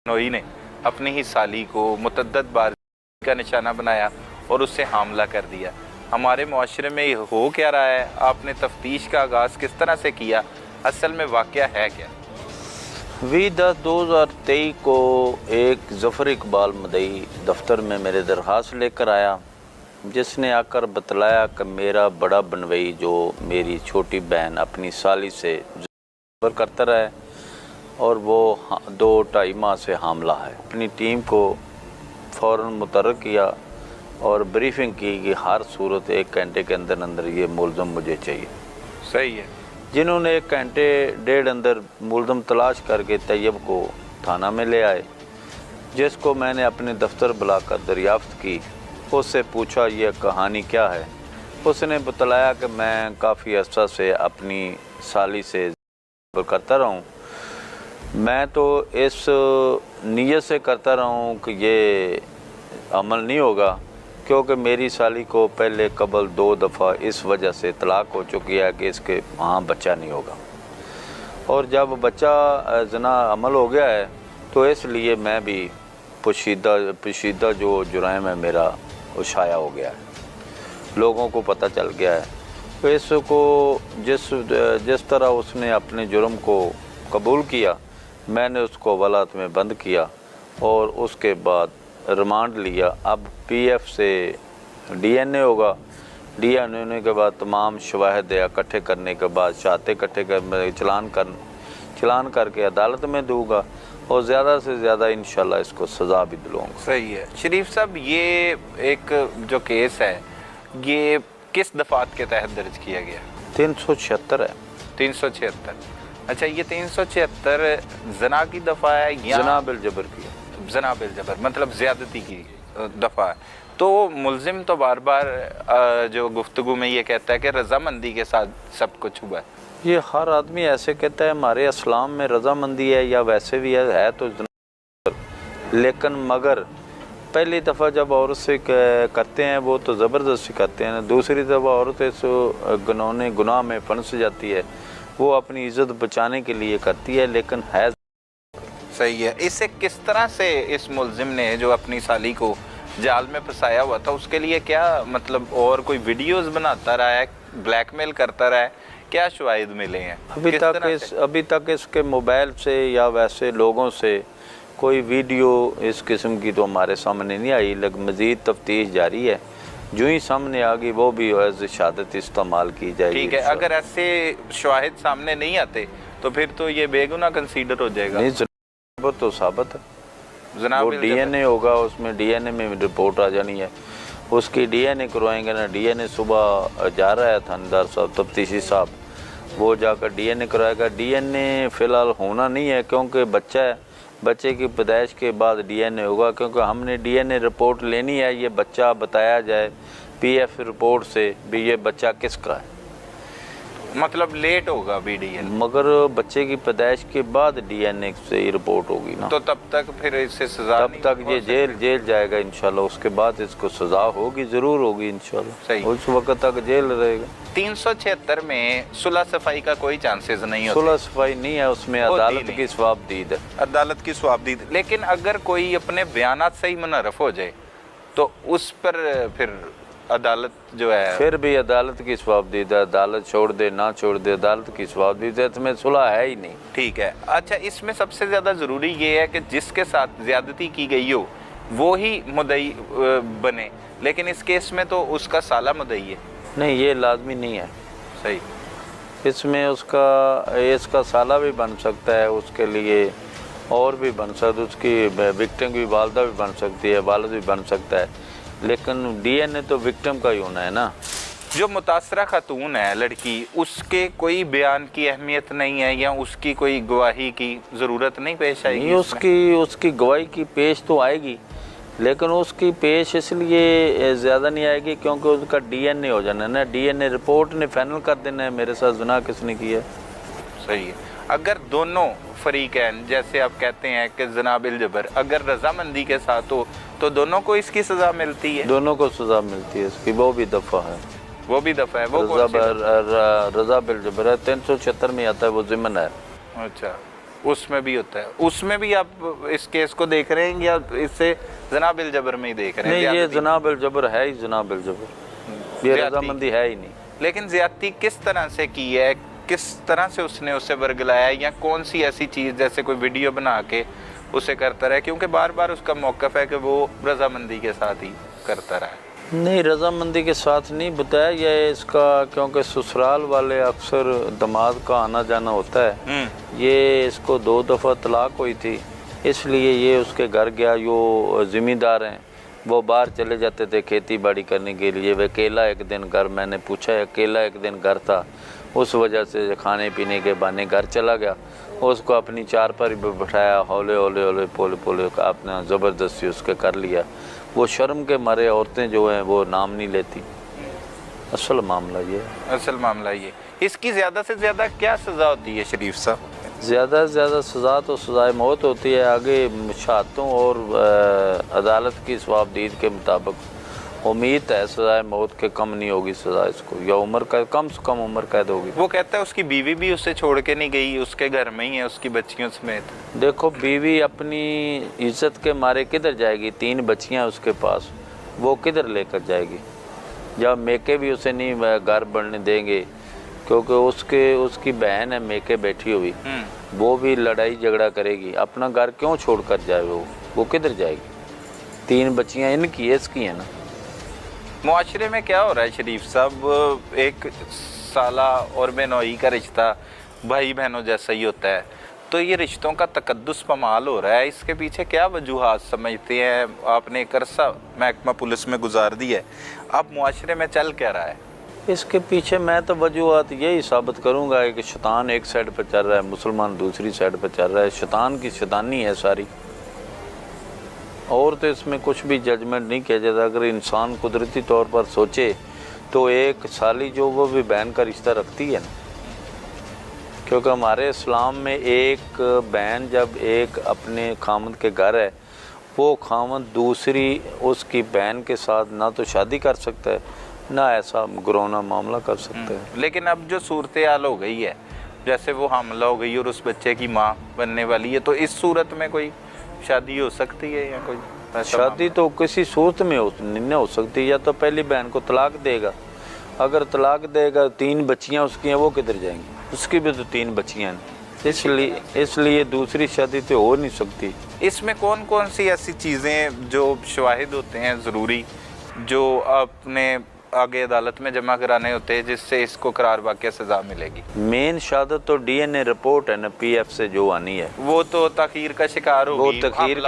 नोई ने अपनी ही साली को मुतद्दद बार का निशाना बनाया और उससे हमला कर दिया। हमारे मुआशरे में ये हो क्या रहा है? आपने तफ्तीश का आगाज़ किस तरह से किया? असल में वाक़या है क्या? 20/10/2023 को एक ज़फ़र इकबाल मदई दफ्तर में मेरे दरख्वास्त लेकर आया, जिसने आकर बतलाया कि मेरा बड़ा बनवई जो मेरी छोटी बहन अपनी साली से ज़बर करता रहा है और वो 2-2.5 माह से हामला है। अपनी टीम को फ़ौरन मुतहर्रिक किया और ब्रीफिंग की कि हर सूरत 1 घंटे के अंदर अंदर ये मुलज़म मुझे चाहिए। सही है। जिन्होंने 1 घंटे डेढ़ अंदर मुलज़म तलाश करके तैयब को थाना में ले आए, जिसको मैंने अपने दफ्तर बुलाकर दरियाफ्त की। उससे पूछा ये कहानी क्या है। उसने बतलाया कि मैं काफ़ी अर्सा से अपनी साली से करता रहा हूँ। मैं तो इस नीयत से करता रहा हूँ कि ये अमल नहीं होगा, क्योंकि मेरी साली को पहले कबल 2 दफ़ा इस वजह से तलाक हो चुकी है कि इसके वहाँ बच्चा नहीं होगा, और जब बच्चा जना अमल हो गया है तो इसलिए मैं भी पोशीदा जो जुराइम है मेरा वो शाया हो गया है, लोगों को पता चल गया है। तो इसको जिस तरह उसने अपने जुर्म को कबूल किया, मैंने उसको वलात में बंद किया और उसके बाद रिमांड लिया। अब पीएफ से डीएनए होगा। डीएनए होने के बाद तमाम शवाहिद इकट्ठे करने के बाद शहादतें इकट्ठे कर चलान करके अदालत में दूंगा और ज़्यादा से ज़्यादा इंशाल्लाह इसको सज़ा भी दिलवाऊंगा। सही है। शरीफ साहब, ये एक जो केस है ये किस दफ़ात के तहत दर्ज किया गया? 376 है। 376। अच्छा, ये 376 जना की दफ़ा है या जना बिल जबर की? जना बिल जबर मतलब ज़्यादती की दफ़ा है। तो मुल्ज़िम तो बार बार जो गुफ्तगू में ये कहता है कि रज़ामंदी के साथ सब कुछ हुआ है। ये हर आदमी ऐसे कहता है। हमारे इस्लाम में रज़ामंदी है या वैसे भी है तो लेकिन मगर पहली दफ़ा जब औरत से करते हैं वो तो ज़बरदस्ती करते हैं, दूसरी दफ़ा औरत इस गुनाह में फंस जाती है, वो अपनी इज़्ज़त बचाने के लिए करती है, लेकिन है। सही है। इसे किस तरह से इस मुल्ज़िम ने जो अपनी साली को जाल में फंसाया हुआ था उसके लिए क्या मतलब और कोई वीडियोस बनाता रहा है, ब्लैकमेल करता रहा है, क्या शवाहिद मिले हैं अभी तक इसके मोबाइल से या वैसे लोगों से कोई वीडियो इस किस्म की तो हमारे सामने नहीं आई, लेकिन मज़ीद तफ्तीश जारी है। जो ही सामने आ गई वो भी एज शहादत इस्तेमाल की जाएगी। ठीक है। अगर ऐसे शवाहिद सामने नहीं आते तो फिर तो ये बेगुनाह कंसीडर हो जाएगा। नहीं, वो तो साबित है। वो डीएनए होगा, उसमें डीएनए में रिपोर्ट आ जानी है। उसकी डीएनए करवाएंगे ना। डीएनए सुबह जा रहा है थानेदार साहब, तफ्तीशी साहब, वो जाकर डीएनए करवाएगा। डीएनए फ़िलहाल होना नहीं है क्योंकि बच्चा है। बच्चे की पैदाइश के बाद डीएनए होगा, क्योंकि हमने डीएनए रिपोर्ट लेनी है। ये बच्चा बताया जाए पीएफ रिपोर्ट से भी ये बच्चा किसका है। मतलब लेट होगा अभी डीएनए, मगर बच्चे की पैदाइश के बाद डीएनए से ही रिपोर्ट होगी ना, तो तब तक फिर इससे सजा तब तक ये जेल जाएगा इंशाल्लाह। उसके बाद इसको सजा होगी, ज़रूर होगी इंशाल्लाह। सही। उस वक्त तक जेल रहेगा। 376 में सुलह सफाई का कोई चांसेस नहीं होता। सुलह सफाई नहीं है, उसमें अदालत की सवाबदीद है। अदालत की सवाबदीद। लेकिन अगर कोई अपने बयानात से ही मुनर्रफ हो जाए तो उस पर फिर अदालत जो है फिर भी अदालत की सवाबदीद है। अदालत छोड़ दे ना छोड़ दे, अदालत की सवाबदीद है। इसमें सुलह है ही नहीं। ठीक है। अच्छा, इसमें सबसे ज़्यादा ज़रूरी ये है कि जिसके साथ ज़्यादती की गई हो वो ही मुद्दई बने, लेकिन इस केस में तो उसका साला मुद्दई है। नहीं, ये लाजमी नहीं है। सही। इसमें इसका साला भी बन सकता है, उसके लिए और भी बन सकता है, उसकी विक्टिम की वालदा भी बन सकती है, वालिद भी बन सकता है, लेकिन डीएनए तो विक्टिम का ही होना है ना। जो मुतासरा खातून है लड़की, उसके कोई बयान की अहमियत नहीं है या उसकी कोई गवाही की ज़रूरत नहीं पेश आएगी? उसकी गवाही की पेश तो आएगी, लेकिन उसकी पेश इसलिए ज़्यादा नहीं आएगी क्योंकि उसका डीएनए हो जाना है ना। डीएनए रिपोर्ट ने फाइनल कर देना है मेरे साथ ज़िना किसने किया। सही है। अगर दोनों फरीकैन, जैसे आप कहते हैं कि ज़िना बिल जबर, अगर रजामंदी के साथ हो तो दोनों को इसकी सज़ा मिलती है? दोनों को सज़ा मिलती है इसकी। वो भी दफ़ा है। वो भी दफ़ा है। वो रज़ा बिल जबर है, 376 में आता है, वो ज़िमन है। अच्छा। उसमें भी होता है, उसमें भी आप इस केस को देख रहे हैं या इससे जनाब अल जबर में ही देख रहे हैं? नहीं, ये ज़्यादती? जनाब अल जबर है ही, जनाब अल जबर, ये ज़्यादती। रजामंदी है ही नहीं। लेकिन ज्यादती किस तरह से की है, किस तरह से उसने उसे बरगलाया, या कौन सी ऐसी चीज़ जैसे कोई वीडियो बना के उसे करता रहा? क्योंकि बार बार उसका मौक़िफ़ है कि वो रजामंदी के साथ ही करता रहा। नहीं, रजामंदी के साथ नहीं बताया ये इसका, क्योंकि ससुराल वाले अक्सर दामाद का आना जाना होता है। ये इसको 2 दफ़ा तलाक हुई थी, इसलिए ये उसके घर गया। जो ज़िम्मेदार हैं वो बाहर चले जाते थे खेती बाड़ी करने के लिए, वे अकेला एक दिन घर, मैंने पूछा, अकेला एक दिन घर था, उस वजह से खाने पीने के बहाने घर चला गया। उसको अपनी चार पर बिठाया, हौले हौले हौले पोले पोले का अपना ज़बरदस्ती उसके कर लिया। वो शर्म के मारे औरतें जो हैं वो नाम नहीं लेती। असल मामला ये है। असल मामला ये, इसकी ज़्यादा से ज़्यादा क्या सज़ा होती है शरीफ साहब? ज़्यादा से ज़्यादा सज़ा तो सज़ाए मौत होती है। आगे मुशाहतों और अदालत की सवाबदीद के मुताबिक उम्मीद है सज़ाए मौत के कम नहीं होगी सज़ा इसको, या उम्र का कम से कम उम्र कैद होगी। वो कहता है उसकी बीवी भी उससे छोड़ के नहीं गई, उसके घर में ही है उसकी बच्चियों समेत। देखो, बीवी अपनी इज्जत के मारे किधर जाएगी? 3 बच्चियां उसके पास, वो किधर लेकर जाएगी? जब मेके भी उसे नहीं घर बढ़ने देंगे, क्योंकि उसकी बहन है मेके बैठी हुई, वो भी लड़ाई झगड़ा करेगी। अपना घर क्यों छोड़ कर जाए? वो किधर जाएगी? 3 बच्चियां इनकी है, इसकी है ना। मुआशरे में क्या हो रहा है शरीफ साहब? एक साला और बेनोई का रिश्ता भाई बहनों जैसा ही होता है, तो ये रिश्तों का तकद्दुस पमाल हो रहा है। इसके पीछे क्या वजूहात समझते हैं? आपने एक अरसा महकमा पुलिस में गुजार दी है, अब मुआशरे में चल क्या रहा है? इसके पीछे मैं तो वजूहात यही साबित करूँगा कि शैतान एक साइड पर चल रहा है, मुसलमान दूसरी साइड पर चल रहा है। शैतान की शैतानी है सारी, और तो इसमें कुछ भी जजमेंट नहीं किया जाता। अगर इंसान कुदरती तौर पर सोचे तो एक साली जो वो भी बहन का रिश्ता रखती है ना, क्योंकि हमारे इस्लाम में एक बहन जब एक अपने खामद के घर है, वो खामद दूसरी उसकी बहन के साथ ना तो शादी कर सकता है, ना ऐसा घरौना मामला कर सकता है। लेकिन अब जो सूरत हाल हो गई है, जैसे वो हामला हो गई और उस बच्चे की माँ बनने वाली है, तो इस सूरत में कोई शादी हो सकती है या कोई ऐसा शादी तो किसी सूरत में नहीं हो सकती। या तो पहली बहन को तलाक देगा, अगर तलाक देगा 3 बच्चियां उसकी हैं, वो किधर जाएंगी? उसकी भी तो 3 बच्चियां हैं, इसलिए दूसरी शादी तो हो नहीं सकती। इसमें कौन कौन सी ऐसी चीज़ें जो शवाहिद होते हैं ज़रूरी, जो आपने आगे अदालत में जमा कराने होते हैं, जिससे इसको करार वाक़या सज़ा मिलेगी? मेन शहादत तो DNA रिपोर्ट है ना, PF से जो आनी है, वो तो तखीर का शिकार होगी, वो तखीर का